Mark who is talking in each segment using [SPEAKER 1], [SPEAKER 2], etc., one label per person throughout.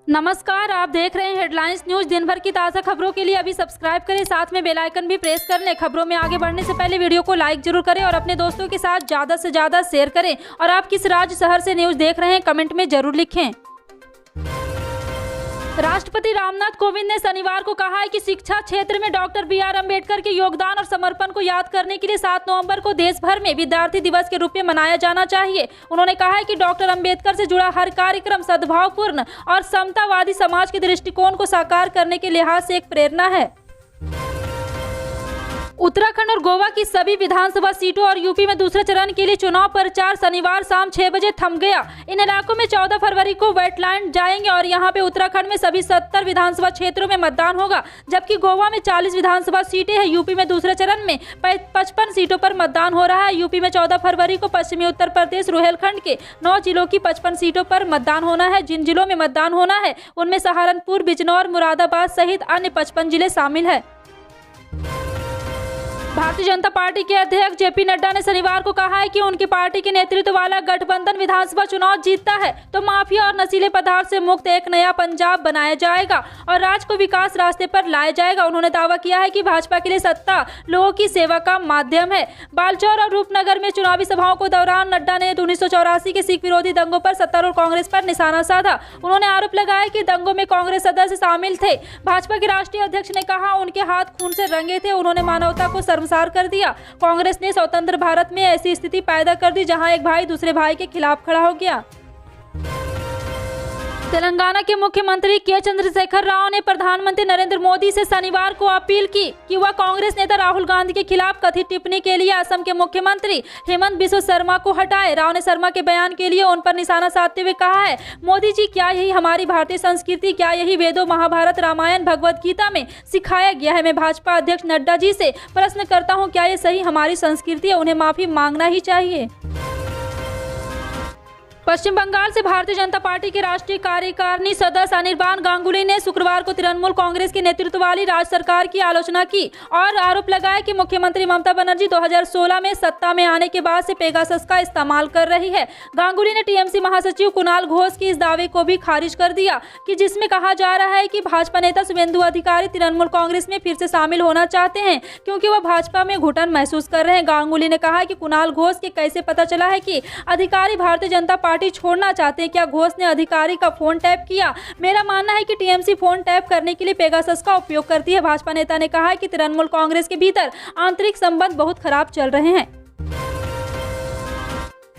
[SPEAKER 1] नमस्कार, आप देख रहे हैं हेडलाइंस न्यूज। दिन भर की ताज़ा खबरों के लिए अभी सब्सक्राइब करें, साथ में बेल आइकन भी प्रेस कर लें। खबरों में आगे बढ़ने से पहले वीडियो को लाइक जरूर करें और अपने दोस्तों के साथ ज़्यादा से ज़्यादा शेयर करें। और आप किस राज्य शहर से न्यूज देख रहे हैं, कमेंट में जरूर लिखें। राष्ट्रपति रामनाथ कोविंद ने शनिवार को कहा है कि शिक्षा क्षेत्र में डॉक्टर बी.आर. अम्बेडकर के योगदान और समर्पण को याद करने के लिए 7 नवंबर को देश भर में विद्यार्थी दिवस के रूप में मनाया जाना चाहिए। उन्होंने कहा है कि डॉक्टर अम्बेडकर से जुड़ा हर कार्यक्रम सद्भावपूर्ण और समतावादी समाज के दृष्टिकोण को साकार करने के लिहाज से एक प्रेरणा है। उत्तराखंड और गोवा की सभी विधानसभा सीटों और यूपी में दूसरे चरण के लिए चुनाव प्रचार शनिवार शाम 6 बजे थम गया। इन इलाकों में 14 फरवरी को वेटलैंड जाएंगे और यहां पे उत्तराखंड में सभी 70 विधानसभा क्षेत्रों में मतदान होगा, जबकि गोवा में 40 विधानसभा सीटें हैं। यूपी में दूसरे चरण में 55 सीटों पर मतदान हो रहा है। यूपी में 14 फरवरी को पश्चिमी उत्तर प्रदेश रुहेलखंड के 9 जिलों की 55 सीटों पर मतदान होना है। जिन जिलों में मतदान होना है उनमें सहारनपुर, बिजनौर, मुरादाबाद सहित अन्य 55 जिले शामिल है। भारतीय जनता पार्टी के अध्यक्ष जेपी नड्डा ने शनिवार को कहा है कि उनकी पार्टी के नेतृत्व वाला गठबंधन विधानसभा चुनाव जीतता है तो माफिया और नशीले पदार्थ से मुक्त एक नया पंजाब बनाया जाएगा और राज्य को विकास रास्ते पर लाया जाएगा। उन्होंने दावा किया है कि भाजपा के लिए सत्ता लोगों की सेवा का माध्यम है। बालचौर और रूपनगर में चुनावी सभाओं के दौरान नड्डा ने 1984 के सिख विरोधी दंगों पर सत्तारूढ़ कांग्रेस पर निशाना साधा। उन्होंने आरोप लगाया कि दंगों में कांग्रेस सदस्य शामिल थे। भाजपा के राष्ट्रीय अध्यक्ष ने कहा उनके हाथ खून से रंगे थे। उन्होंने मानवता को शर्मसार कर दिया। कांग्रेस ने स्वतंत्र भारत में ऐसी स्थिति पैदा कर दी जहां एक भाई दूसरे भाई के खिलाफ खड़ा हो गया। तेलंगाना के मुख्यमंत्री के चंद्रशेखर राव ने प्रधानमंत्री नरेंद्र मोदी से शनिवार को अपील की कि वह कांग्रेस नेता राहुल गांधी के खिलाफ कथित टिप्पणी के लिए असम के मुख्यमंत्री हेमंत बिस्वा शर्मा को हटाए। राव ने शर्मा के बयान के लिए उन पर निशाना साधते हुए कहा है, मोदी जी, क्या यही हमारी भारतीय संस्कृति, क्या यही वेदों, महाभारत, रामायण, भगवद गीता में सिखाया गया है? मैं भाजपा अध्यक्ष नड्डा जी से प्रश्न करता हूँ, क्या ये सही हमारी संस्कृति है? उन्हें माफी मांगना ही चाहिए। पश्चिम बंगाल से भारतीय जनता पार्टी के राष्ट्रीय कार्यकारिणी सदस्य अनिर्बान गांगुली ने शुक्रवार को तृणमूल कांग्रेस के नेतृत्व वाली राज्य सरकार की आलोचना की और आरोप लगाया कि मुख्यमंत्री ममता बनर्जी 2016 में सत्ता में आने के बाद से पेगासस का इस्तेमाल कर रही है। गांगुली ने टीएमसी महासचिव कुणाल घोष की इस दावे को भी खारिज कर दिया कि जिसमें कहा जा रहा है कि भाजपा नेता शुभेंदु अधिकारी तृणमूल कांग्रेस में फिर से शामिल होना चाहते हैं क्योंकि वह भाजपा में घुटन महसूस कर रहे हैं। गांगुली ने कहा कि कुणाल घोष के कैसे पता चला है कि अधिकारी भारतीय जनता पार्टी छोड़ना चाहते हैं? क्या घोष ने अधिकारी का फोन टैप किया? मेरा मानना है कि टीएमसी फोन टैप करने के लिए पेगासस का उपयोग करती है। भाजपा नेता ने कहा कि तृणमूल कांग्रेस के भीतर आंतरिक संबंध बहुत खराब चल रहे हैं।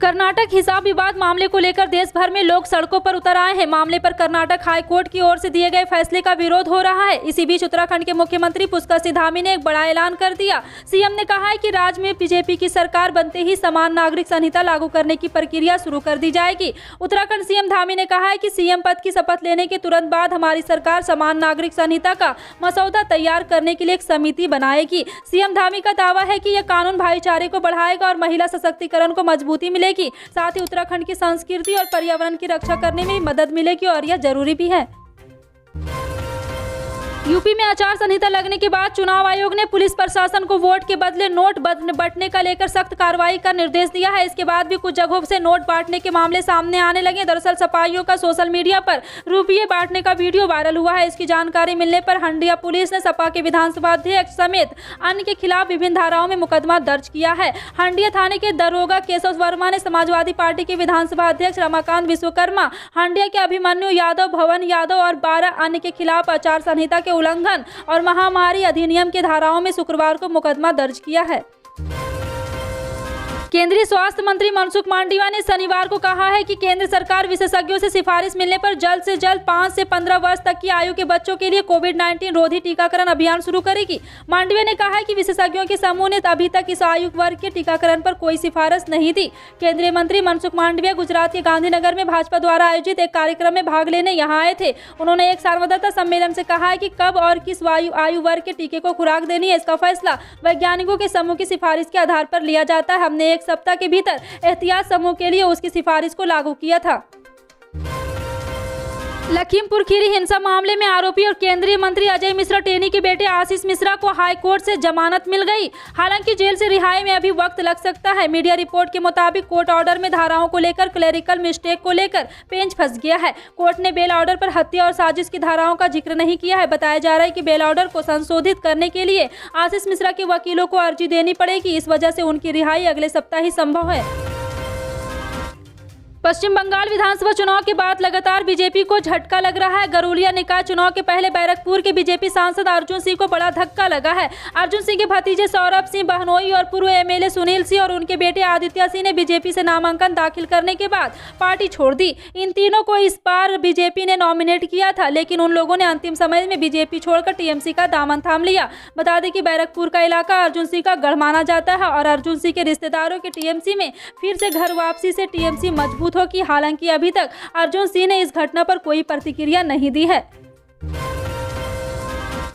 [SPEAKER 1] कर्नाटक हिसाब विवाद मामले को लेकर देश भर में लोग सड़कों पर उतर आए हैं। मामले पर कर्नाटक हाई कोर्ट की ओर से दिए गए फैसले का विरोध हो रहा है। इसी बीच उत्तराखंड के मुख्यमंत्री पुष्कर सिंह धामी ने एक बड़ा ऐलान कर दिया। सीएम ने कहा है कि राज्य में बीजेपी की सरकार बनते ही समान नागरिक संहिता लागू करने की प्रक्रिया शुरू कर दी जाएगी। उत्तराखंड सीएम धामी ने कहा है कि सीएम पद की शपथ लेने के तुरंत बाद हमारी सरकार समान नागरिक संहिता का मसौदा तैयार करने के लिए एक समिति बनाएगी। सीएम धामी का दावा है कि यह कानून भाईचारे को बढ़ाएगा और महिला सशक्तिकरण को मजबूती मिलेगी। साथ ही उत्तराखंड की संस्कृति और पर्यावरण की रक्षा करने में मदद मिलेगी और यह जरूरी भी है। यूपी में आचार संहिता लगने के बाद चुनाव आयोग ने पुलिस प्रशासन को वोट के बदले नोट बांटने का लेकर सख्त कार्रवाई का निर्देश दिया है। इसके बाद भी कुछ जगहों से नोट बांटने के मामले सामने आने लगे। दरअसल सपाइयों का सोशल मीडिया पर रुपये बांटने का वीडियो वायरल हुआ है। इसकी जानकारी मिलने पर हंडिया पुलिस ने सपा के विधानसभा अध्यक्ष समेत अन्य के खिलाफ विभिन्न धाराओं में मुकदमा दर्ज किया है। हंडिया थाने के दरोगा केशव वर्मा ने समाजवादी पार्टी के विधानसभा अध्यक्ष रमाकांत विश्वकर्मा, हंडिया के अभिमन्यु यादव, भवन यादव और 12 अन्य के खिलाफ आचार संहिता के उल्लंघन और महामारी अधिनियम के धाराओं में शुक्रवार को मुकदमा दर्ज किया है। केंद्रीय स्वास्थ्य मंत्री मनसुख मांडविया ने शनिवार को कहा है कि केंद्र सरकार विशेषज्ञों से सिफारिश मिलने पर जल्द से जल्द 5 से 15 वर्ष तक की आयु के बच्चों के लिए कोविड-19 रोधी टीकाकरण अभियान शुरू करेगी। मांडविया ने कहा है कि विशेषज्ञों के समूह ने अभी तक इस आयु वर्ग के टीकाकरण पर कोई सिफारिश नहीं दी। केंद्रीय मंत्री मनसुख मांडविया गुजरात के गांधीनगर में भाजपा द्वारा आयोजित एक कार्यक्रम में भाग लेने यहाँ आए थे। उन्होंने एक संवाददाता सम्मेलन से कहा है कि कब और किस आयु वर्ग के टीके को खुराक देनी है, इसका फैसला वैज्ञानिकों के समूह की सिफारिश के आधार पर लिया जाता है। हमने एक सप्ताह के भीतर एहतियात समूह के लिए उसकी सिफारिश को लागू किया था। लखीमपुर खीरी हिंसा मामले में आरोपी और केंद्रीय मंत्री अजय मिश्रा टेनी के बेटे आशीष मिश्रा को हाई कोर्ट से जमानत मिल गई। हालांकि जेल से रिहाई में अभी वक्त लग सकता है। मीडिया रिपोर्ट के मुताबिक कोर्ट ऑर्डर में धाराओं को लेकर क्लेरिकल मिस्टेक को लेकर पेंच फंस गया है। कोर्ट ने बेल ऑर्डर पर हत्या और साजिश की धाराओं का जिक्र नहीं किया है। बताया जा रहा है कि बेल ऑर्डर को संशोधित करने के लिए आशीष मिश्रा के वकीलों को अर्जी देनी पड़ेगी। इस वजह से उनकी रिहाई अगले सप्ताह ही संभव है। पश्चिम बंगाल विधानसभा चुनाव के बाद लगातार बीजेपी को झटका लग रहा है। गरुलिया निकाय चुनाव के पहले बैरकपुर के बीजेपी सांसद अर्जुन सिंह को बड़ा धक्का लगा है। अर्जुन सिंह के भतीजे सौरभ सिंह बहनोई और पूर्व एमएलए सुनील सिंह और उनके बेटे आदित्य सिंह ने बीजेपी से नामांकन दाखिल करने के बाद पार्टी छोड़ दी। इन तीनों को इस बार बीजेपी ने नॉमिनेट किया था, लेकिन उन लोगों ने अंतिम समय में बीजेपी छोड़कर टीएमसी का दामन थाम लिया। बता दें कि बैरकपुर का इलाका अर्जुन सिंह का गढ़ माना जाता है और अर्जुन सिंह के रिश्तेदारों के टीएमसी में फिर से घर वापसी से टीएमसी मजबूत होगी। हालांकि अभी तक अर्जुन सिंह ने इस घटना पर कोई प्रतिक्रिया नहीं दी है।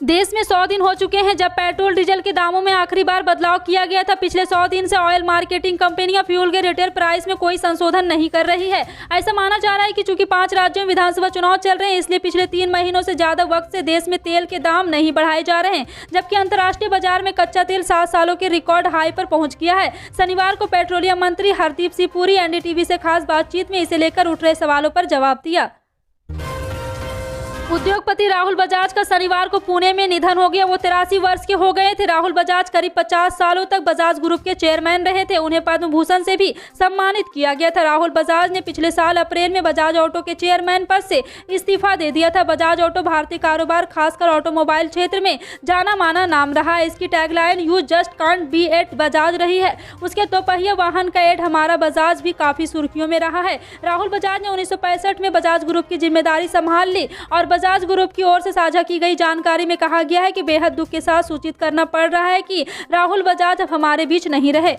[SPEAKER 1] देश में 100 दिन हो चुके हैं जब पेट्रोल डीजल के दामों में आखिरी बार बदलाव किया गया था। पिछले 100 दिन से ऑयल मार्केटिंग कंपनियां फ्यूल के रिटेल प्राइस में कोई संशोधन नहीं कर रही है। ऐसा माना जा रहा है कि चूंकि 5 राज्यों में विधानसभा चुनाव चल रहे हैं, इसलिए पिछले 3 महीनों से ज्यादा वक्त से देश में तेल के दाम नहीं बढ़ाए जा रहे हैं, जबकि अंतर्राष्ट्रीय बाजार में कच्चा तेल 7 सालों के रिकॉर्ड हाई पर पहुंच गया है। शनिवार को पेट्रोलियम मंत्री हरदीप सिंह पुरी एनडीटीवी से खास बातचीत में इसे लेकर उठ रहे सवालों पर जवाब दिया। उद्योगपति राहुल बजाज का शनिवार को पुणे में निधन हो गया। वो 83 वर्ष के हो गए थे। राहुल बजाज करीब 50 सालों तक बजाज ग्रुप के चेयरमैन रहे थे। उन्हें पद्म भूषण से भी सम्मानित किया गया था। राहुल बजाज ने पिछले साल अप्रैल में बजाज ऑटो के चेयरमैन पद से इस्तीफा दे दिया था। बजाज ऑटो भारतीय कारोबार, खासकर ऑटोमोबाइल क्षेत्र में जाना माना नाम रहा है। इसकी tagline you just can't beat Bajaj रही है। उसके दोपहिया वाहन का एड हमारा बजाज भी काफी सुर्खियों में रहा है। राहुल बजाज ने 1965 में बजाज ग्रुप की जिम्मेदारी संभाल ली और बजाज ग्रुप की ओर से साझा की गई जानकारी में कहा गया है कि बेहद दुख के साथ सूचित करना पड़ रहा है कि राहुल बजाज अब हमारे बीच नहीं रहे।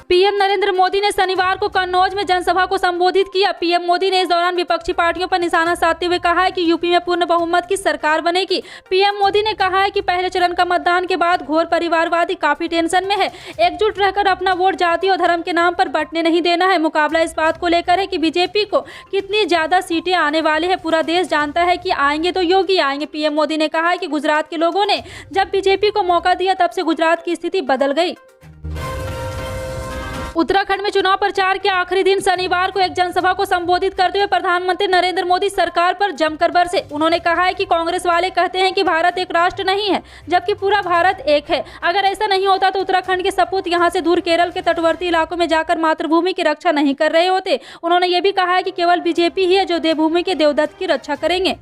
[SPEAKER 1] पीएम नरेंद्र मोदी ने शनिवार को कन्नौज में जनसभा को संबोधित किया। पीएम मोदी ने इस दौरान विपक्षी पार्टियों पर निशाना साधते हुए कहा है कि यूपी में पूर्ण बहुमत की सरकार बनेगी। पीएम मोदी ने कहा है कि पहले चरण का मतदान के बाद घोर परिवारवादी काफी टेंशन में है। एकजुट रहकर अपना वोट जाति और धर्म के नाम पर बंटने नहीं देना है। मुकाबला इस बात को लेकर है कि बीजेपी को कितनी ज्यादा सीटें आने वाली है। पूरा देश जानता है कि आएंगे तो योगी आएंगे। पीएम मोदी ने कहा है कि गुजरात के लोगों ने जब बीजेपी को मौका दिया तब से गुजरात की स्थिति बदल गई। उत्तराखंड में चुनाव प्रचार के आखिरी दिन शनिवार को एक जनसभा को संबोधित करते हुए प्रधानमंत्री नरेंद्र मोदी सरकार पर जमकर बरसे। उन्होंने कहा है कि कांग्रेस वाले कहते हैं कि भारत एक राष्ट्र नहीं है, जबकि पूरा भारत एक है। अगर ऐसा नहीं होता तो उत्तराखंड के सपूत यहां से दूर केरल के तटवर्ती इलाकों में जाकर मातृभूमि की रक्षा नहीं कर रहे होते। उन्होंने ये भी कहा है कि केवल बीजेपी ही है जो देवभूमि के देवदत्त की रक्षा करेंगे।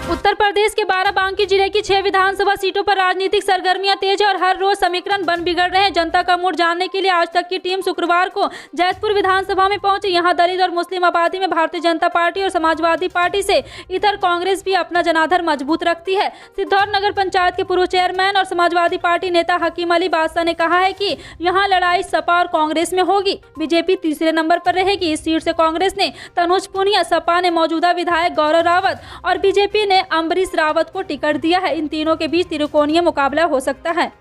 [SPEAKER 1] उत्तर प्रदेश के बाराबंकी जिले की 6 विधानसभा सीटों पर राजनीतिक सरगर्मियां तेज है और हर रोज समीकरण बन बिगड़ रहे हैं। जनता का मूड जानने के लिए आज तक की टीम शुक्रवार को जैतपुर विधानसभा में पहुंची। यहां दलित और मुस्लिम आबादी में भारतीय जनता पार्टी और समाजवादी पार्टी से इतर कांग्रेस भी अपना जनाधार मजबूत रखती है। सिद्धौर नगर पंचायत के पूर्व चेयरमैन और समाजवादी पार्टी नेता हकीम अली बादशाह ने कहा है कि यहाँ लड़ाई सपा और कांग्रेस में होगी। बीजेपी तीसरे नंबर पर रहेगी। इस सीट से कांग्रेस ने तनुज पुनिया, सपा ने मौजूदा विधायक गौरव रावत और बीजेपी ने अम्बरीश रावत को टिकट दिया है। इन तीनों के बीच त्रिकोणीय मुकाबला हो सकता है।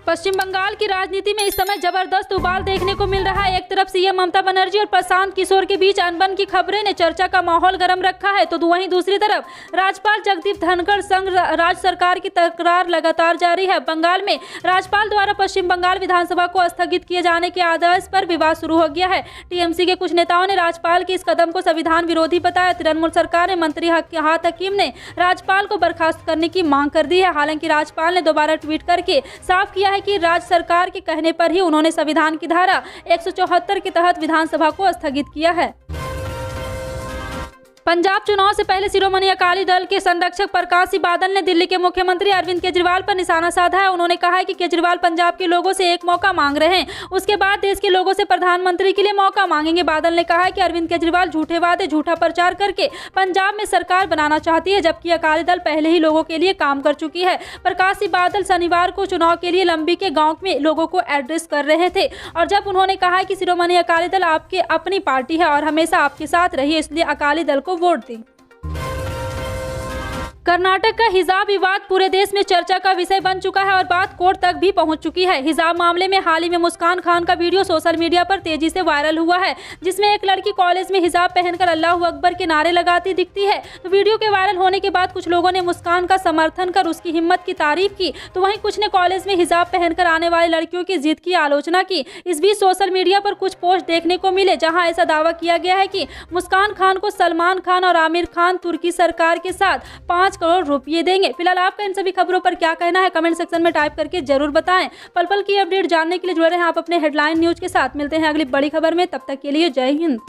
[SPEAKER 1] पश्चिम बंगाल की राजनीति में इस समय जबरदस्त उबाल देखने को मिल रहा है। एक तरफ सीएम ममता बनर्जी और प्रशांत किशोर के बीच अनबन की खबरें ने चर्चा का माहौल गर्म रखा है, तो वहीं दूसरी तरफ राज्यपाल जगदीप धनखड़ संग राज्य सरकार की तकरार लगातार जारी है। बंगाल में राज्यपाल द्वारा पश्चिम बंगाल विधानसभा को स्थगित किए जाने के आदेश पर विवाद शुरू हो गया है। टीएमसी के कुछ नेताओं ने राज्यपाल के इस कदम को संविधान विरोधी बताया। तृणमूल सरकार ने मंत्री हात हकीम ने राज्यपाल को बर्खास्त करने की मांग कर दी है। हालांकि राज्यपाल ने दोबारा ट्वीट करके साफ किया है कि राज्य सरकार के कहने पर ही उन्होंने संविधान की धारा 174 के तहत विधानसभा को स्थगित किया है। पंजाब चुनाव से पहले शिरोमणि अकाली दल के संरक्षक प्रकाश सिंह बादल ने दिल्ली के मुख्यमंत्री अरविंद केजरीवाल पर निशाना साधा है। उन्होंने कहा है कि केजरीवाल पंजाब के लोगों से एक मौका मांग रहे हैं, उसके बाद देश के लोगों से प्रधानमंत्री के लिए मौका मांगेंगे। बादल ने कहा है कि अरविंद केजरीवाल झूठे वादे, झूठा प्रचार करके पंजाब में सरकार बनाना चाहती है, जबकि अकाली दल पहले ही लोगों के लिए काम कर चुकी है। प्रकाश सिंह बादल शनिवार को चुनाव के लिए लंबी के गाँव में लोगों को एड्रेस कर रहे थे और जब उन्होंने कहा कि शिरोमणि अकाली दल आपके अपनी पार्टी है और हमेशा आपके साथ रही है, इसलिए अकाली दल को वोट दें। कर्नाटक का हिजाब विवाद पूरे देश में चर्चा का विषय बन चुका है और बात कोर्ट तक भी पहुंच चुकी है। हिजाब मामले में हाल ही में मुस्कान खान का वीडियो सोशल मीडिया पर तेजी से वायरल हुआ है, जिसमें एक लड़की कॉलेज में हिजाब पहनकर अल्लाहू अकबर के नारे लगाती दिखती है। तो वीडियो के वायरल होने के बाद कुछ लोगों ने मुस्कान का समर्थन कर उसकी हिम्मत की तारीफ की, तो वहीं कुछ ने कॉलेज में हिजाब पहनकर आने वाली लड़कियों की जिद की आलोचना की। इस बीच सोशल मीडिया पर कुछ पोस्ट देखने को मिले जहाँ ऐसा दावा किया गया है कि मुस्कान खान को सलमान खान और आमिर खान तुर्की सरकार के साथ 5 करोड़ रुपये देंगे। फिलहाल आपका इन सभी खबरों पर क्या कहना है, कमेंट सेक्शन में टाइप करके जरूर बताएं। पल पल की अपडेट जानने के लिए जुड़े रहें आप अपने हेडलाइन न्यूज के साथ। मिलते हैं अगली बड़ी खबर में, तब तक के लिए जय हिंद।